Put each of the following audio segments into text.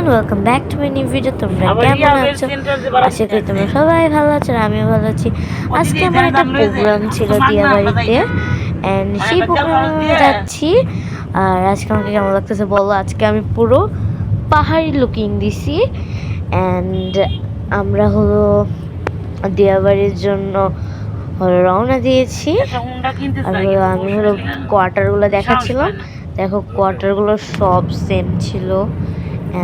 Everyone, welcome back to my new video. তোমরা কেমন আছো? আশা করি তোমরা সবাই ভালো আছো, আর আমিও ভালো আছি। আজকে আমার একটা প্রোগ্রাম ছিল দিয়াবাড়িতে, অ্যান্ড সেই প্রোগ্রামে যাচ্ছি। আর আজকে আমাকে কেমন লাগতেছে বলো? আজকে আমি পুরো পাহাড়ি লুকিং দিছি, অ্যান্ড আমরা হলো দিয়াবাড়ির জন্য রওনা দিয়েছি। আর আমি হলো কোয়ার্টারগুলো দেখাচ্ছিলাম। দেখো, কোয়ার্টারগুলো সব সেম ছিল।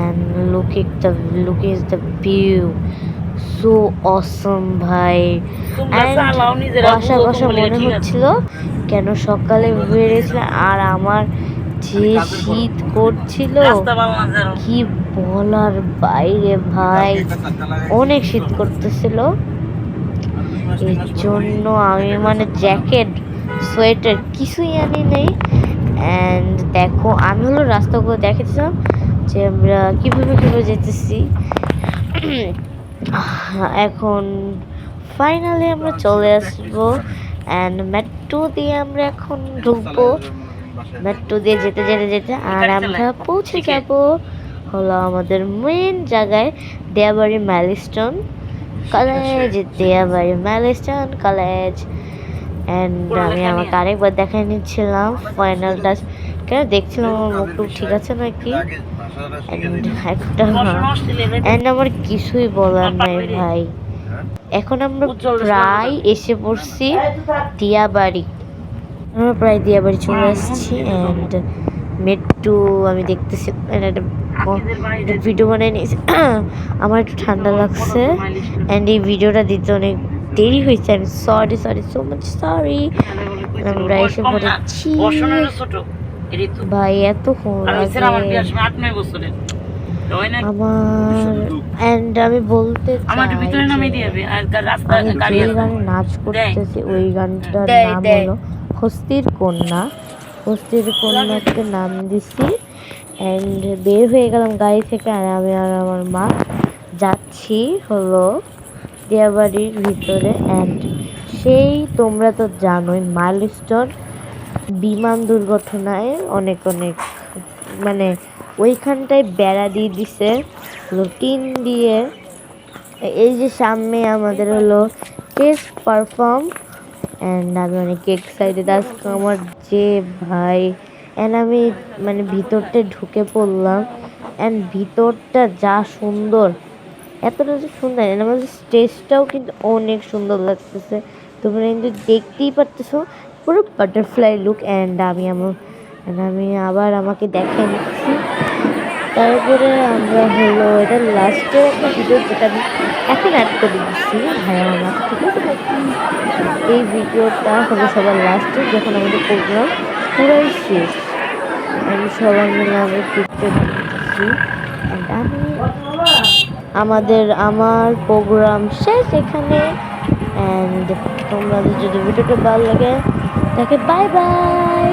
And look is the view so awesome ভাই। কষা কষা মনে হচ্ছিল, কেন সকালে বেরিয়েছিল আর আমার যে শীত করছিল কি বলার বাইরে ভাই, অনেক শীত করতেছিল। এর জন্য আমি মানে জ্যাকেট সোয়েটার কিছুই আনি নেই। অ্যান্ড দেখো, আমি হলো রাস্তাগুলো দেখেছিলাম যে আমরা কীভাবে যেতেছি। এখন ফাইনালি আমরা চলে আসবো, অ্যান্ড মেট্রো দিয়ে আমরা এখন ঢুকবো। মেট্রো দিয়ে যেতে যেতে যেতে আর আমরা পৌঁছে যাব হলো আমাদের মেন জায়গায়, Diabari milestone college. Diabari milestone college. And আমি আমাকে আরেকবার দেখাই নিচ্ছিলাম ফাইনাল টাচ, কেন দেখছিলাম আমার মুখটুক ঠিক আছে নাকি। অ্যান্ড আমার কিছুই বলার নাই ভাই। এখন আমরা প্রায় এসে পড়ছি দিয়াবাড়ি। আমরা প্রায় দিয়াবাড়ি চলে আসছি। অ্যান্ড মেট্রো আমি দেখতেছি, একটা ভিডিও বানিয়ে নিয়েছি। আমার একটু ঠান্ডা লাগছে, অ্যান্ড এই ভিডিওটা দিতে অনেক দেরি হয়েছে। আমি সরি সো মাচ সরি। আমরা এসে পড়েছি ভাই, এত আমার। অ্যান্ড আমি বলতে যে গানে নাচ করতেছি ওই গানটার নাম হলো হস্তির কন্যা। হস্তির কন্যাকে নাম দিছি। অ্যান্ড বের হয়ে গেলাম গাড়ি থেকে, আর আমি আর আমার মা যাচ্ছি হলো দিয়াবাড়ির ভিতরে। অ্যান্ড সেই তোমরা তো জানোই মাইলস্টোন বিমান দুর্ঘটনায় অনেক মানে ওইখানটায় বেড়া দিয়ে দিছে টিন দিয়ে। এই যে সামনে আমাদের হলো টেস্ট পারফর্ম, অ্যান্ড আমি অনেক এক্সাইটেড আজকে আমার যে ভাই। অ্যান্ড আমি মানে ভিতরটা ঢুকে পড়লাম, অ্যান্ড ভিতরটা যা সুন্দর, এতটা যে সুন্দর। অ্যান্ড আমাদের স্টেজটাও কিন্তু অনেক সুন্দর লাগতেছে, তোমরা কিন্তু দেখতেই পারতেছো পুরো বাটারফ্লাই লুক। অ্যান্ড আমি আবার আমাকে দেখাই নিচ্ছি। তারপরে আমরা হলো এটা লাস্টের একটা ভিডিও, যেটা আমি এখন অ্যাড করে দিচ্ছি ভাই আমার, ঠিক আছে নাকি? এই ভিডিওটা হলো সবার লাস্টে, যখন আমাদের প্রোগ্রাম পুরাই শেষ। আমি সবাই মিলে আমরা পিকচার দিচ্ছি। আমার প্রোগ্রাম শেষ এখানে। অ্যান্ড তোমাদের যদি ভিডিওটা ভালো লাগে তাকে বাই বাই।